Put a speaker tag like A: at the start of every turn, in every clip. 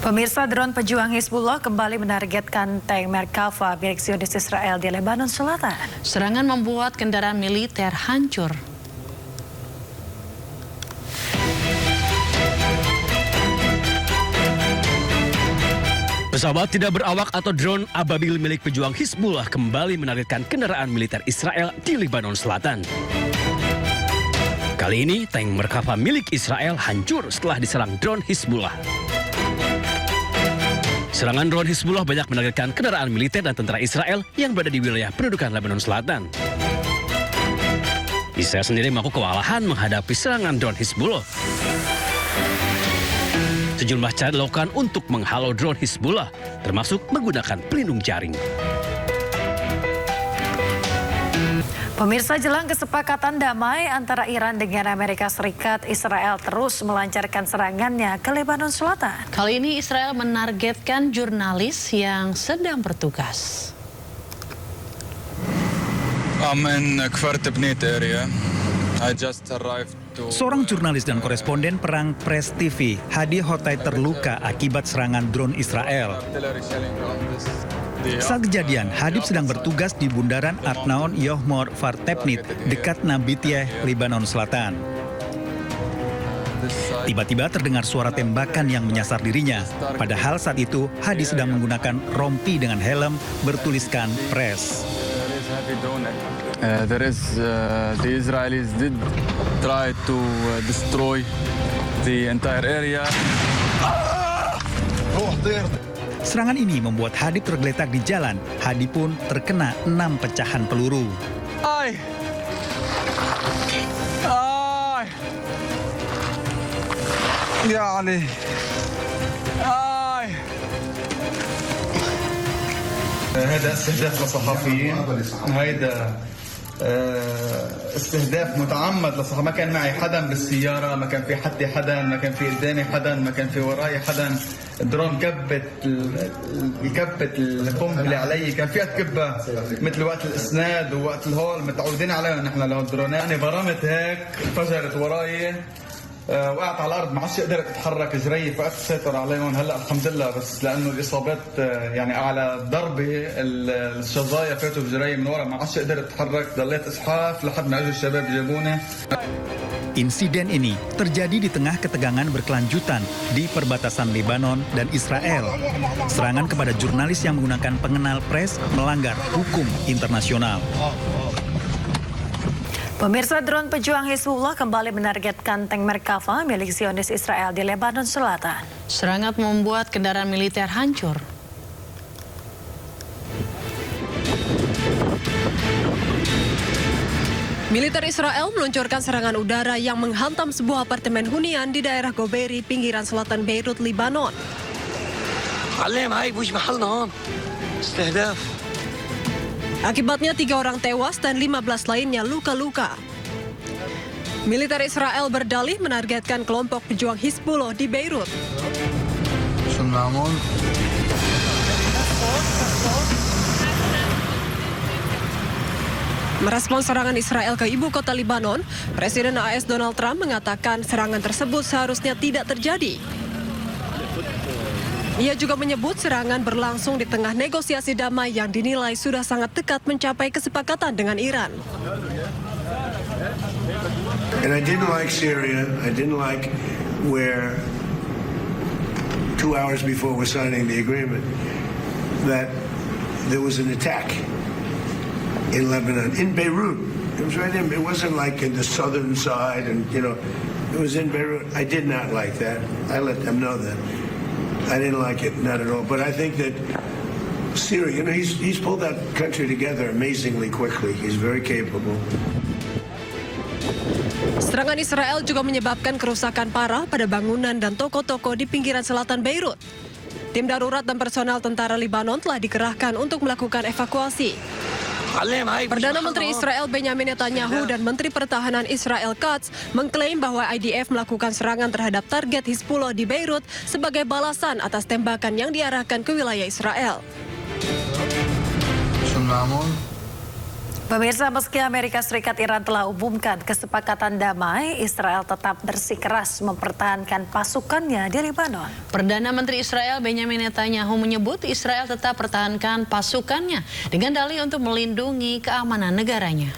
A: Pemirsa, drone pejuang Hizbullah kembali menargetkan tank Merkava milik Zionis Israel di Lebanon Selatan.
B: Serangan membuat kendaraan militer hancur.
C: Pesawat tidak berawak atau drone ababil milik pejuang Hizbullah kembali menargetkan kendaraan militer Israel di Lebanon Selatan. Kali ini, tank Merkava milik Israel hancur setelah diserang drone Hizbullah. Serangan drone Hizbullah banyak menargetkan kendaraan militer dan tentara Israel yang berada di wilayah pendudukan Lebanon Selatan. Israel sendiri mengaku kewalahan menghadapi serangan drone Hizbullah. Sejumlah cara dilakukan untuk menghalau drone Hizbullah, termasuk menggunakan pelindung jaring.
A: Pemirsa, jelang kesepakatan damai antara Iran dengan Amerika Serikat, Israel terus melancarkan serangannya ke Lebanon Selatan.
B: Kali ini Israel menargetkan jurnalis yang sedang bertugas.
D: I'm in Kfar Tebnit area. I just arrived to...
E: Seorang jurnalis dan koresponden perang Press TV, Hadi Hotai, terluka akibat serangan drone Israel. Saat kejadian, Hadib sedang bertugas di bundaran Adnaon Yohmor Fartepnit dekat Nabitieh, Lebanon Selatan. Tiba-tiba terdengar suara tembakan yang menyasar dirinya. Padahal saat itu Hadi sedang menggunakan rompi dengan helm bertuliskan Press.
D: The Israelis did try to destroy the entire area.
E: Serangan ini membuat Hadib tergeletak di jalan. Hadi pun terkena 6 pecahan peluru.
D: Ay! Ay! Ya Ali! Ay!
F: هذا استهداف للصحفيين هيدا استهداف متعمد للصحفيين ما كان معي حدا بالسيارة ما كان في حدا ما كان في قدامي حدا ما كان في وراي حدا الدرون كبت القنبلة علي كان فيها تكبها مثل وقت الاسناد ووقت الهول متعودين عليهم نحن له الدرونات يعني برمت هيك انفجرت وراي وقعت على الارض ما عادش قدرت اتحرك جري فقدت السيطرة عليهم هلا الحمد لله بس لانه الاصابات يعني على ضربه الشظايا فاتوا بجري من ورا ما عادش قدرت اتحرك ضليت اسحاف لحد ما اجوا الشباب جابوني.
E: Insiden ini terjadi di tengah ketegangan berkelanjutan di perbatasan Lebanon dan Israel. Serangan kepada jurnalis yang menggunakan pengenal Press melanggar hukum internasional.
A: Pemirsa, drone pejuang Hizbullah kembali menargetkan tank Merkava milik Zionis Israel di Lebanon Selatan.
B: Serangan membuat kendaraan militer hancur.
G: Militer Israel meluncurkan serangan udara yang menghantam sebuah apartemen hunian di daerah Goberi, pinggiran selatan Beirut, Lebanon. Akibatnya 3 orang tewas dan 15 lainnya luka-luka. Militer Israel berdalih menargetkan kelompok pejuang Hizbullah di Beirut. Merespons serangan Israel ke ibu kota Lebanon, Presiden AS Donald Trump mengatakan serangan tersebut seharusnya tidak terjadi. Ia juga menyebut serangan berlangsung di tengah negosiasi damai yang dinilai sudah sangat dekat mencapai kesepakatan dengan Iran.
H: And I didn't like Syria. I didn't like where 2 hours before we're signing the agreement that there was an attack in Lebanon, in Beirut. It was right in. It wasn't like in the southern side, and it was in Beirut. I did not like that. I let them know that. I didn't like it, not at all. But I think that Syria, he's pulled that country together amazingly quickly. He's very capable.
G: Serangan Israel juga menyebabkan kerusakan parah pada bangunan dan toko-toko di pinggiran selatan Beirut. Tim darurat dan personal tentara Lebanon telah dikerahkan untuk melakukan evakuasi. Perdana Menteri Israel Benjamin Netanyahu dan Menteri Pertahanan Israel Katz mengklaim bahwa IDF melakukan serangan terhadap target Hizbullah di Beirut sebagai balasan atas tembakan yang diarahkan ke wilayah Israel.
A: Pemirsa, meski Amerika Serikat Iran telah umumkan kesepakatan damai, Israel tetap bersikeras mempertahankan pasukannya di Lebanon.
B: Perdana Menteri Israel Benjamin Netanyahu menyebut Israel tetap pertahankan pasukannya dengan dalih untuk melindungi keamanan negaranya.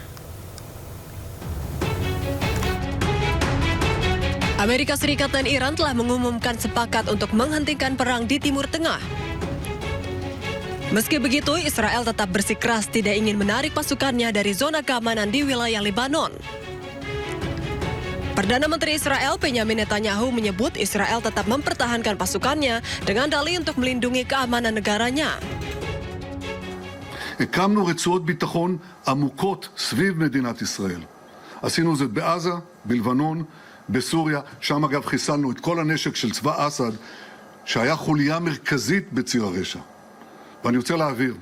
G: Amerika Serikat dan Iran telah mengumumkan sepakat untuk menghentikan perang di Timur Tengah. Meski begitu, Israel tetap bersikeras tidak ingin menarik pasukannya dari zona keamanan di wilayah Lebanon. Perdana Menteri Israel Benjamin Netanyahu menyebut Israel tetap mempertahankan pasukannya dengan dalih untuk melindungi keamanan negaranya.
I: הקמנו רצועות ביטחון עמוקות סביב מדינת ישראל. עשינו זאת בעזה, בלבנון, בסוריה, שם אגב חיסלנו את כל הנשק של צבא אסד, שהיה חוליה מרכזית בציר הרשע. ואני רוצה להעביר,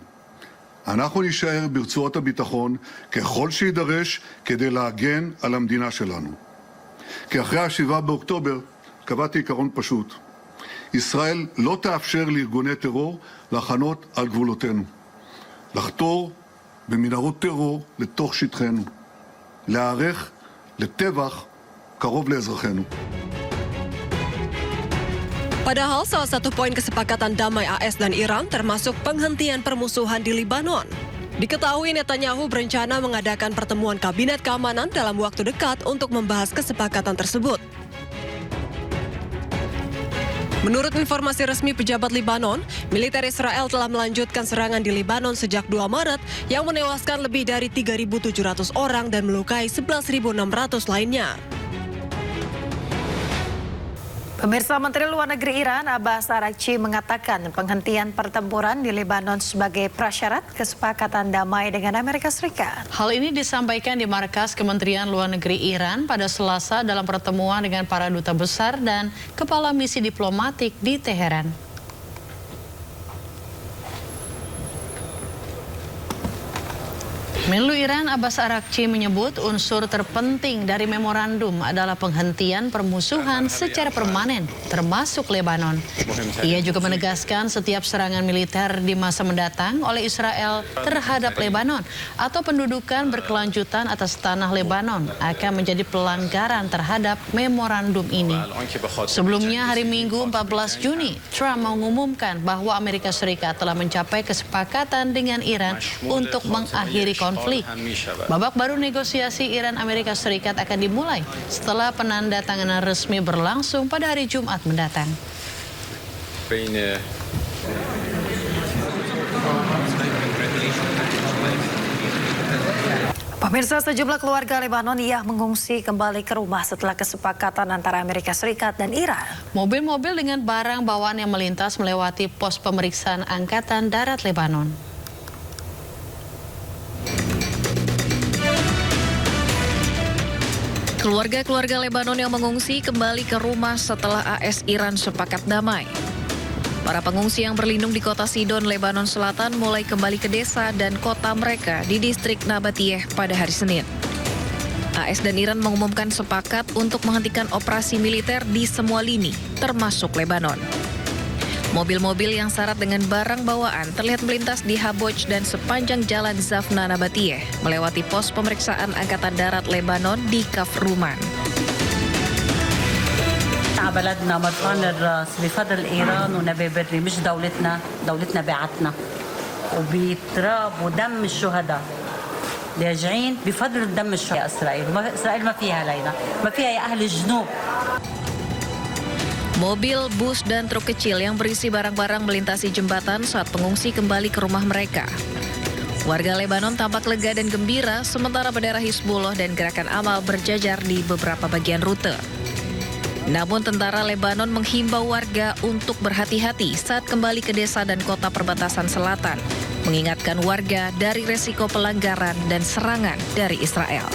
I: אנחנו נישאר ברצועות הביטחון ככל שידרש כדי להגן על המדינה שלנו. כי אחרי ה-7 באוקטובר קבעתי עיקרון פשוט. ישראל לא תאפשר לארגוני טרור לחנות על גבולותינו. לחתור במנהרות טרור לתוך שטחנו. להיערך לטבח קרוב לאזרחינו.
G: Padahal salah satu poin kesepakatan damai AS dan Iran termasuk penghentian permusuhan di Lebanon. Diketahui Netanyahu berencana mengadakan pertemuan kabinet keamanan dalam waktu dekat untuk membahas kesepakatan tersebut. Menurut informasi resmi pejabat Lebanon, militer Israel telah melanjutkan serangan di Lebanon sejak 2 Maret yang menewaskan lebih dari 3.700 orang dan melukai 11.600 lainnya.
A: Pemirsa, Menteri Luar Negeri Iran Abbas Araghchi mengatakan penghentian pertempuran di Lebanon sebagai prasyarat kesepakatan damai dengan Amerika Serikat.
B: Hal ini disampaikan di markas Kementerian Luar Negeri Iran pada Selasa dalam pertemuan dengan para duta besar dan kepala misi diplomatik di Teheran. Menlu Iran Abbas Araghchi menyebut unsur terpenting dari memorandum adalah penghentian permusuhan secara permanen, termasuk Lebanon. Ia juga menegaskan setiap serangan militer di masa mendatang oleh Israel terhadap Lebanon atau pendudukan berkelanjutan atas tanah Lebanon akan menjadi pelanggaran terhadap memorandum ini. Sebelumnya hari Minggu 14 Juni, Trump mengumumkan bahwa Amerika Serikat telah mencapai kesepakatan dengan Iran untuk mengakhiri konflik. Babak baru negosiasi Iran-Amerika Serikat akan dimulai setelah penandatanganan resmi berlangsung pada hari Jumat mendatang.
A: Pemirsa, sejumlah keluarga Lebanon mengungsi kembali ke rumah setelah kesepakatan antara Amerika Serikat dan Iran.
B: Mobil-mobil dengan barang bawaan yang melintas melewati pos pemeriksaan Angkatan Darat Lebanon.
J: Keluarga-keluarga Lebanon yang mengungsi kembali ke rumah setelah AS Iran sepakat damai. Para pengungsi yang berlindung di kota Sidon, Lebanon Selatan mulai kembali ke desa dan kota mereka di distrik Nabatiyeh pada hari Senin. AS dan Iran mengumumkan sepakat untuk menghentikan operasi militer di semua lini, termasuk Lebanon. Mobil-mobil yang syarat dengan barang bawaan terlihat melintas di Haboj dan sepanjang jalan Zafna Nabatiyeh, melewati pos pemeriksaan Angkatan Darat Lebanon di Kafruman.
K: بلدنا مرفوعنا الراس بفضل ايران ونبي بري مش دولتنا بعتنا وبتراب ودم الشهداء راجعين بفضل دم الشهداء اسرائيل ما فيها علينا ما فيها يا اهل الجنوب.
J: Mobil, bus, dan truk kecil yang berisi barang-barang melintasi jembatan saat pengungsi kembali ke rumah mereka. Warga Lebanon tampak lega dan gembira, sementara bendera Hizbullah dan Gerakan Amal berjajar di beberapa bagian rute. Namun tentara Lebanon menghimbau warga untuk berhati-hati saat kembali ke desa dan kota perbatasan selatan, mengingatkan warga dari resiko pelanggaran dan serangan dari Israel.